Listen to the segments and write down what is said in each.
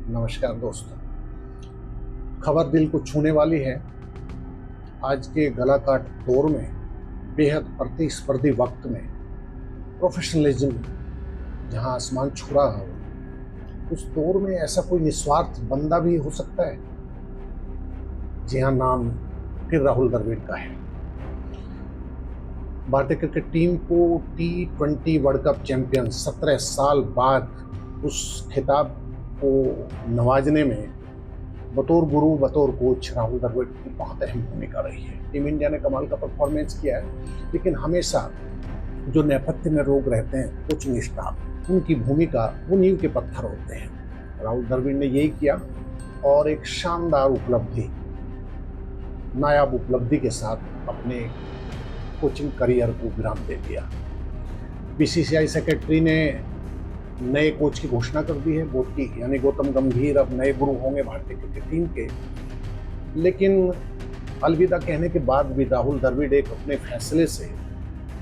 नमस्कार दोस्तों। खबर दिल को छूने वाली है। आज के गलाकाट दौर में, बेहद प्रतिस्पर्धी वक्त में, प्रोफेशनलिज्म जहां आसमान छू रहा हो, उस दौर में ऐसा कोई निस्वार्थ बंदा भी हो सकता है। जी हाँ, नाम फिर राहुल द्रविड़ का है। भारतीय क्रिकेट टीम को T20 वर्ल्ड कप चैंपियन 17 साल बाद उस खिताब को नवाजने में बतौर गुरु, बतौर कोच राहुल द्रविड़ की बहुत अहम भूमिका रही है। टीम इंडिया ने कमाल का परफॉर्मेंस किया है, लेकिन हमेशा जो नेपथ्य में लोग रहते हैं, कोचिंग स्टाफ, उनकी भूमिका वो नींव के पत्थर होते हैं। राहुल द्रविड़ ने यही किया और एक शानदार उपलब्धि, नायाब उपलब्धि के साथ अपने कोचिंग करियर को विराम दे दिया। बीसीसीआई सेक्रेटरी ने नए कोच की घोषणा कर दी है, यानी गौतम गंभीर अब नए गुरु होंगे भारतीय क्रिकेट टीम के। लेकिन अलविदा कहने के बाद भी राहुल द्रविड़ एक अपने फैसले से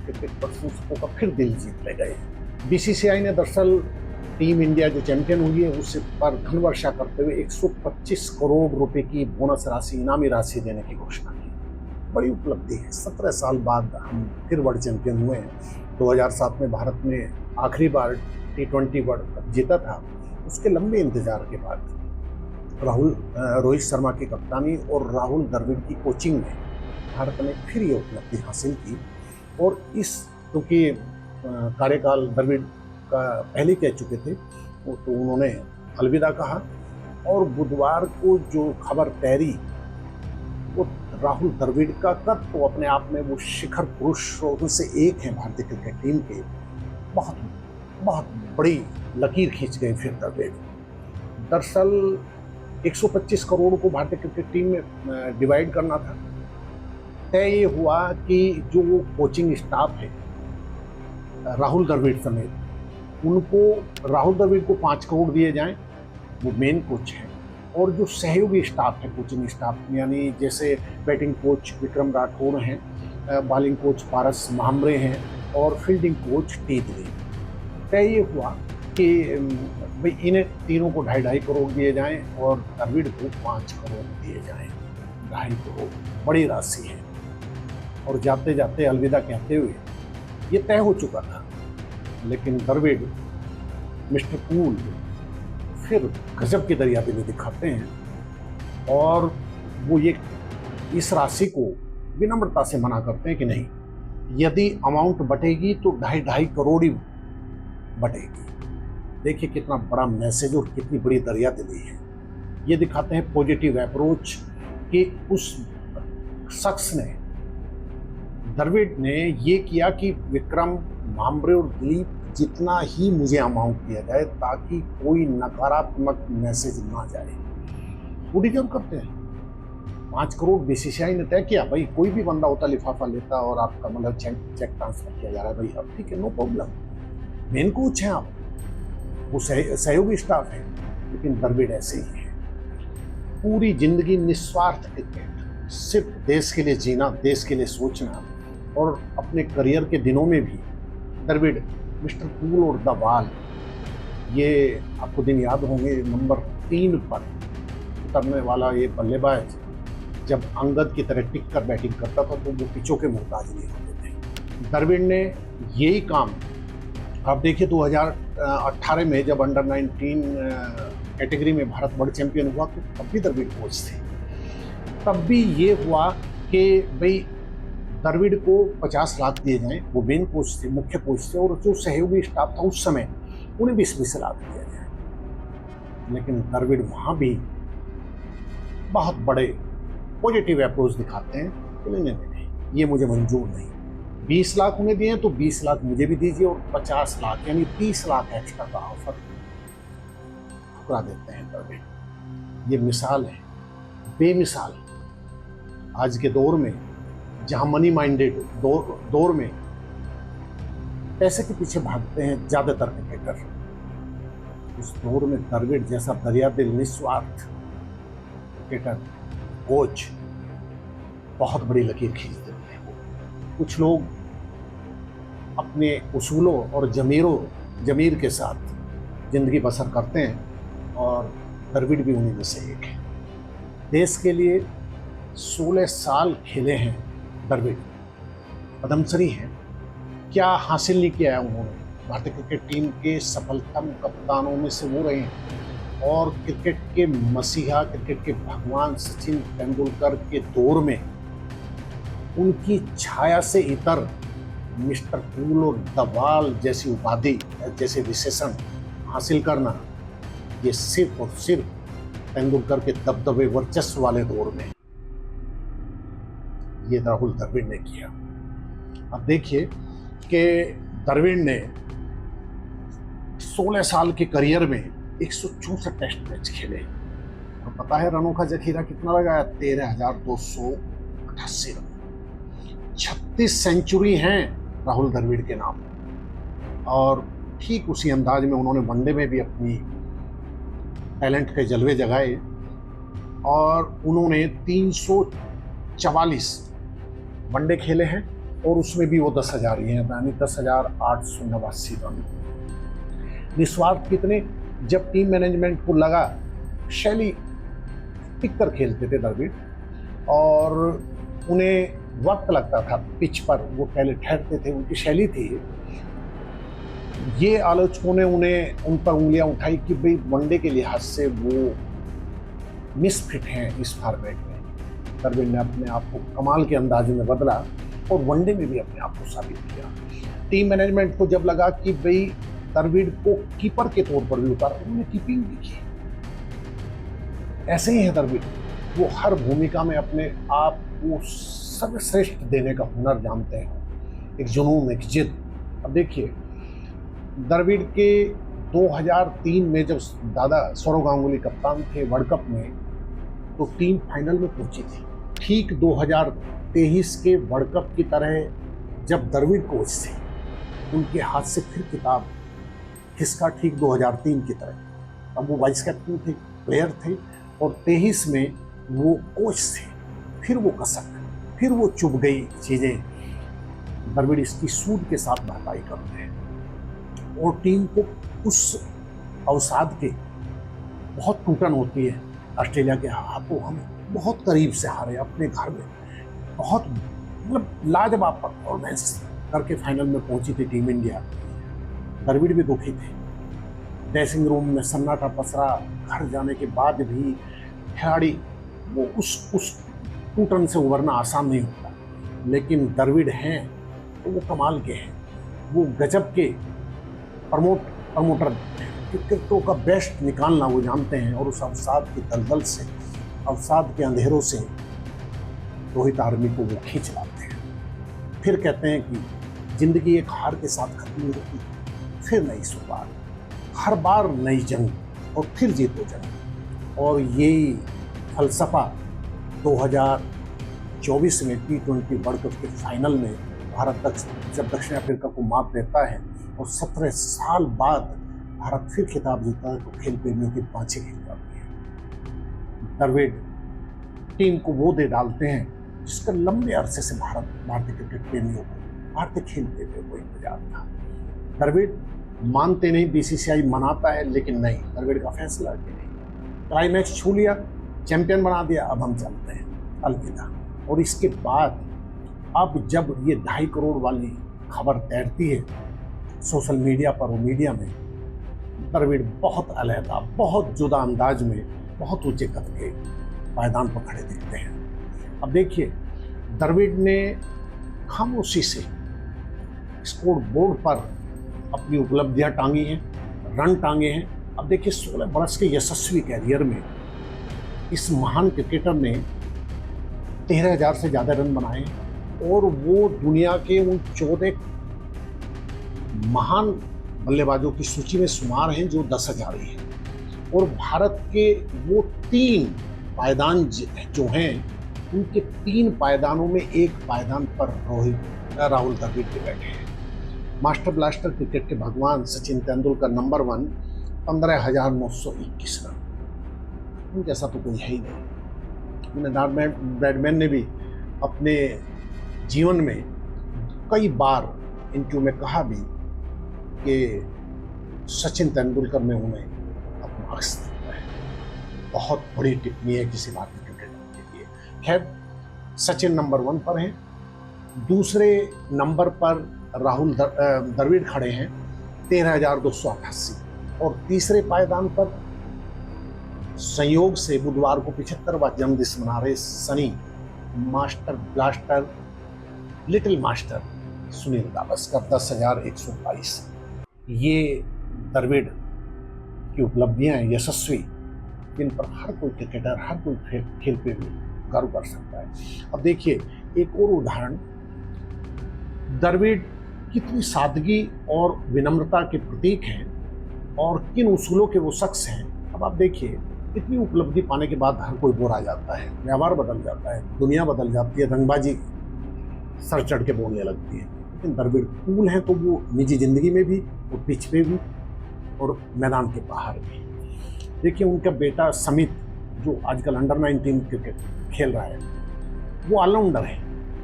क्रिकेट प्रशंसकों का फिर दिल जीत ले गए। बीसीसीआई ने दरअसल टीम इंडिया जो चैंपियन हुई है उस पर धन वर्षा करते हुए 125 करोड़ रुपए की बोनस राशि, इनामी राशि देने की घोषणा की। बड़ी उपलब्धि है। 17 साल बाद हम फिर वर्ल्ड चैंपियन हुए हैं। 2007 में भारत ने आखिरी बार T20 वर्ल्ड कप जीता था। उसके लंबे इंतजार के बाद रोहित शर्मा की कप्तानी और राहुल द्रविड़ की कोचिंग में भारत ने फिर ये उपलब्धि हासिल की। और इस क्योंकि कार्यकाल द्रविड़ का पहले कह चुके थे, तो उन्होंने अलविदा कहा। और बुधवार को जो खबर तैरी, वो राहुल द्रविड़ का कद तो अपने आप में वो शिखर पुरुषों से एक है भारतीय क्रिकेट टीम के। बहुत बहुत बड़ी लकीर खींच गए फिर द्रविड़। दरअसल 125 करोड़ को भारतीय क्रिकेट टीम में डिवाइड करना था। तय ये हुआ कि जो वो कोचिंग स्टाफ है राहुल द्रविड़ समेत, उनको राहुल द्रविड़ को 5 करोड़ दिए जाएं, वो मेन कोच है। और जो सहयोगी स्टाफ है कोचिंग स्टाफ, यानी जैसे बैटिंग कोच विक्रम राठौड़ हैं, बॉलिंग कोच पारस महामरे हैं और फील्डिंग कोच टी दिलीप। तय ये हुआ कि भाई इन्हें तीनों को 2.5 करोड़ दिए जाएं और द्रविड़ को 5 करोड़ दिए जाएं। 2.5 करोड़ बड़ी राशि है। और जाते जाते अलविदा कहते हुए ये तय हो चुका था, लेकिन द्रविड़ मिस्टर कूल फिर गजब की दरियादिली दिखाते हैं और वो ये इस राशि को विनम्रता से मना करते हैं कि नहीं, यदि अमाउंट बटेगी तो 2.5 करोड़ ही बटेगी। देखिए कितना बड़ा मैसेज और कितनी बड़ी दरियादिली है। ये दिखाते हैं पॉजिटिव अप्रोच कि उस शख्स ने, द्रविड़ ने ये किया कि विक्रम, महामरे और दिलीप जितना ही मुझे अमाउंट दिया जाए ताकि कोई नकारात्मक मैसेज ना जाए। वो डिजर्व करते हैं। 5 करोड़ बीसीसीआई ने तय किया। भाई कोई भी बंदा होता, लिफाफा लेता और आपका मतलब चेक ट्रांसफर किया जा रहा है, भाई अब ठीक है, नो प्रॉब्लम। मेन कोच हैं आप, वो सहयोगी स्टाफ है। लेकिन द्रविड़ ऐसे ही है। पूरी जिंदगी निस्वार्थ क्रिकेट, सिर्फ देश के लिए जीना, देश के लिए सोचना। और अपने करियर के दिनों में भी द्रविड़ मिस्टर कूल और द बॉल, ये आपको दिन याद होंगे, नंबर 3 पर उतरने वाला ये बल्लेबाज जब अंगद की तरह टिक कर बैटिंग करता था तो वो पिचों के मोहताज नहीं होते थे। द्रविड़ ने यही काम, आप देखिए 2018 में जब अंडर 19 कैटेगरी में भारत वर्ल्ड चैंपियन हुआ तो तब भी द्रविड़ कोच थे। तब भी ये हुआ कि भाई द्रविड़ को 50 लाख दिए जाएं, वो मेन कोच थे, मुख्य कोच थे, और जो सहयोगी स्टाफ था उस समय उन्हें 20-20 लाख दिया जाए। लेकिन द्रविड़ वहाँ भी बहुत बड़े पॉजिटिव अप्रोच दिखाते हैं कि नहीं, ये मुझे मंजूर नहीं। 20 लाख उन्हें दिए तो 20 लाख मुझे भी दीजिए, और 50 लाख यानी 30 लाख एक्स्ट्रा का ऑफर ठुकरा देते हैं द्रविड़। ये मिसाल है, बेमिसाल। आज के दौर में जहां मनी माइंडेड दौर में पैसे के पीछे भागते हैं ज़्यादातर क्रिकेटर, उस दौर में द्रविड़ जैसा दरियादिल, निस्वार्थ क्रिकेटर, कोच बहुत बड़ी लकीर खींच देते हैं। कुछ लोग अपने उसूलों और जमीर के साथ ज़िंदगी बसर करते हैं और द्रविड़ भी उन्हीं में से एक है। देश के लिए 16 साल खेले हैं द्रविड़, पद्मश्री हैं। क्या हासिल नहीं किया है उन्होंने? भारतीय क्रिकेट टीम के सफलतम कप्तानों में से वो रहे हैं और क्रिकेट के मसीहा, क्रिकेट के भगवान सचिन तेंदुलकर के दौर में उनकी छाया से इतर मिस्टर कूल और दवाल जैसी उपाधि, जैसे विशेषण हासिल करना, ये सिर्फ और सिर्फ तेंदुलकर के दबदबे वर्चस्व वाले दौर में ये राहुल द्रविड़ ने किया। अब देखिए कि द्रविड़ ने 16 साल के करियर में 164 टेस्ट मैच खेले और पता है रनों का जखीरा कितना लगाया? 13,288 रन। 36 सेंचुरी हैं राहुल द्रविड़ के नाम। और ठीक उसी अंदाज में उन्होंने वनडे में भी अपनी टैलेंट के जलवे जगाए और उन्होंने 344 वनडे खेले हैं और उसमें भी वो 10,000 ही हैं, यानी 10,889 रन। निस्वार्थ कितने, जब टीम मैनेजमेंट को लगा, शैली टिक कर खेलते थे द्रविड़ और उन्हें वक्त लगता था पिच पर, वो पहले ठहरते थे, उनकी शैली थी। ये आलोचकों ने उन्हें उन पर उंगलियां उठाई कि भाई वनडे के लिहाज से वो मिसफिट हैं इस फॉर्मेट में। द्रविड़ ने अपने आप को कमाल के अंदाज में बदला और वनडे में भी अपने आप को साबित किया। टीम मैनेजमेंट को जब लगा कि भाई द्रविड़ को कीपर के तौर पर भी उतारा, उन्होंने कीपिंग भी की। ऐसे ही है द्रविड़, वो हर भूमिका में अपने आप को सर्वश्रेष्ठ देने का हुनर जानते हैं, एक जुनून, एक जिद। अब देखिए द्रविड़ के 2003 में जब दादा सौरव गांगुली कप्तान थे वर्ल्ड कप में, तो टीम फाइनल में पहुंची थी। ठीक 2023 के वर्ल्ड कप की तरह जब द्रविड़ कोच थे, उनके हाथ से फिर किताब खिसका, ठीक 2003 की तरह। अब वो वाइस कैप्टन थे, प्लेयर थे और 23 में वो कोच थे। फिर वो कसक, फिर वो चुभ गई चीज़ें। द्रविड़ इसकी सूद के साथ भरपाई करते हैं और टीम को उस अवसाद के बहुत टूटन होती है। ऑस्ट्रेलिया के हाथों हम बहुत करीब से हारे अपने घर में, बहुत मतलब लाजवाब परफॉर्मेंस करके फाइनल में पहुंची थी टीम इंडिया। द्रविड़ भी दुखी थे, ड्रेसिंग रूम में सन्नाटा पसरा। घर जाने के बाद भी खिलाड़ी वो उस टूटन से उबरना आसान नहीं होता, लेकिन द्रविड़ हैं तो वो कमाल के हैं, वो गजब के प्रमोटर, क्रिकेटरों का बेस्ट निकालना वो जानते हैं। और उस अवसाद की दलदल से, अवसाद के अंधेरों से रोहित आर्मी को वो खींच लाते हैं। फिर कहते हैं कि जिंदगी एक हार के साथ खत्म नहीं होती, फिर नई शुरुआत, हर बार नई जंग और फिर जीतो जंग। और यही फलसफा 2024 में T20 वर्ल्ड कप के फाइनल में भारत जब दक्षिण अफ्रीका को मात देता है और 17 साल बाद भारत फिर खिताब जीता है, तो खेल प्रेमियों की बाँछें खिल जाती है। द्रविड़ टीम को वो दे डालते हैं जिसका लंबे अरसे से भारतीय क्रिकेट प्रेमियों को, भारतीय खेल प्रेमियों को इंतजार था। द्रविड़ मानते नहीं, बीसीसीआई मनाता है, लेकिन नहीं, द्रविड़ का फैसला कि नहीं, क्लाइमैक्स छू लिया, चैंपियन बना दिया, अब हम चलते हैं, अलविदा। और इसके बाद अब जब ये 2.5 करोड़ वाली खबर तैरती है सोशल मीडिया पर और मीडिया में, द्रविड़ बहुत अलहदा, बहुत जुदा अंदाज में, बहुत ऊंचे कद के पायदान पर खड़े दिखते हैं। अब देखिए द्रविड़ ने खामोशी से स्कोर बोर्ड पर अपनी उपलब्धियां टांगी हैं, रन टांगे हैं। अब देखिए 16 बरस के यशस्वी कैरियर में इस महान क्रिकेटर ने 13,000 से ज़्यादा रन बनाए और वो दुनिया के उन 14 महान बल्लेबाजों की सूची में शुमार हैं जो 10,000 ही हैं। और भारत के वो 3 पायदान जो हैं, उनके 3 पायदानों में एक पायदान पर राहुल द्रविड़ के बैठे हैं। मास्टर ब्लास्टर क्रिकेट के भगवान सचिन तेंदुलकर नंबर 1, 15,921 रन, उनके जैसा तो कोई है ही नहीं। ब्रैडमैन ने भी अपने जीवन में कई बार इंटरव्यू में कहा भी कि सचिन तेंदुलकर ने उन्हें अपना अक्स दिया है। बहुत बड़ी टिप्पणी है किसी भारतीय क्रिकेटर के लिए। खैर, सचिन नंबर 1 पर हैं, दूसरे नंबर पर राहुल द्रविड़ खड़े हैं 13,288, और तीसरे पायदान पर संयोग से बुधवार को 75वां जन्मदिन मना रहे Sunny master blaster little master Sunil Gavaskar 10,122। ये द्रविड़ की उपलब्धियां हैं यशस्वी, जिन पर हर कोई क्रिकेटर, हर कोई खेल प्रेमी गर्व कर सकता है। अब देखिए एक और उदाहरण, द्रविड़ कितनी सादगी और विनम्रता के प्रतीक हैं और किन उसूलों के वो शख्स हैं। अब आप देखिए, इतनी उपलब्धि पाने के बाद हर कोई बोर आ जाता है, व्यवहार बदल जाता है, दुनिया बदल जाती है, रंगबाजी सर चढ़ के बोलने लगती है। लेकिन द्रविड़ कूल हैं, तो वो निजी जिंदगी में भी और पिच पे भी और मैदान के बाहर भी। देखिए उनका बेटा समित, जो आजकल अंडर 19 क्रिकेट खेल रहा है, वो ऑलराउंडर है।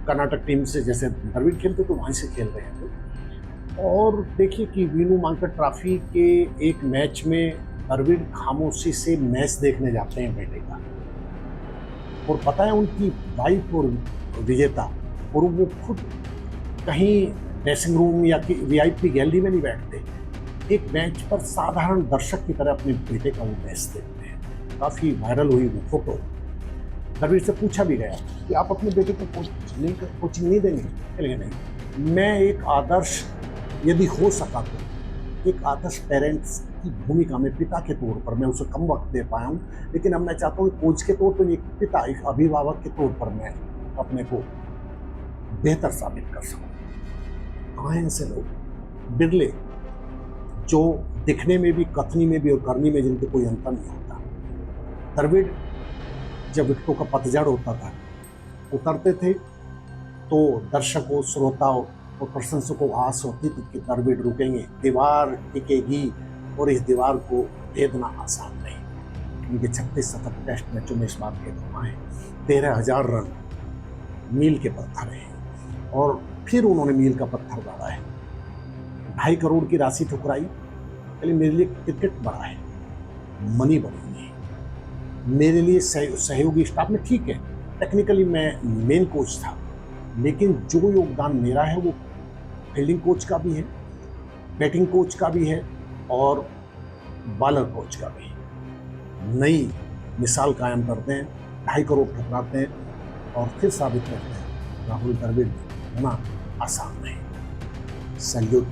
कर्नाटक टीम से जैसे द्रविड़ खेलते तो वहीं से खेल रहे हैं तो। और देखिए कि वीनू मांकड़ ट्रॉफी के एक मैच में द्रविड़ खामोशी से मैच देखने जाते हैं बेटे का, और पता है उनकी वाइफ और विजेता, और वो खुद कहीं ड्रेसिंग रूम या कि वीआईपी गैलरी में नहीं बैठते, एक मैच पर साधारण दर्शक की तरह अपने बेटे का वो मैच देखते हैं। काफ़ी वायरल हुई वो फोटो। द्रविड़ से पूछा भी गया कि आप अपने बेटे को कोचिंग नहीं देंगे? चलिए नहीं, मैं एक आदर्श, यदि हो सका तो एक आदर्श पेरेंट्स की भूमिका में पिता के तौर पर मैं उसे कम वक्त दे पाया हूँ, लेकिन अब मैं चाहता हूँ कोच के तौर पर, एक पिता, एक अभिभावक के तौर पर मैं अपने को बेहतर साबित कर सकूँ। कहाँ हैं ऐसे लोग? बिरले, जो दिखने में भी, कथनी में भी और करनी में जिनके कोई अंतर नहीं होता। द्रविड़ जब विकेटों का पतझड़ होता था, उतरते थे, तो दर्शकों, श्रोताओं और प्रशंसकों को आस होती थी कि द्रविड़ रुकेंगे, दीवार टिकेगी, और इस दीवार को भेदना आसान नहीं। उनके 36 शतक टेस्ट मैचों में इस बात के गवाह हैं। 13,000 रन मील के पत्थर हैं, और फिर उन्होंने मील का पत्थर गाड़ा है। 2.5 करोड़ की राशि ठुकराई, पहले मेरे लिए क्रिकेट बड़ा है, मनी बड़ी नहीं। मेरे लिए सहयोगी स्टाफ में, ठीक है, टेक्निकली मैं मेन कोच था, लेकिन जो योगदान मेरा है वो फील्डिंग कोच का भी है, बैटिंग कोच का भी है, और बॉलर कोच का भी है। नई मिसाल कायम करते हैं, 2.5 करोड़ ठुकराते हैं, और फिर साबित करते हैं राहुल द्रविड़ होना आसान नहीं। सैल्यूट।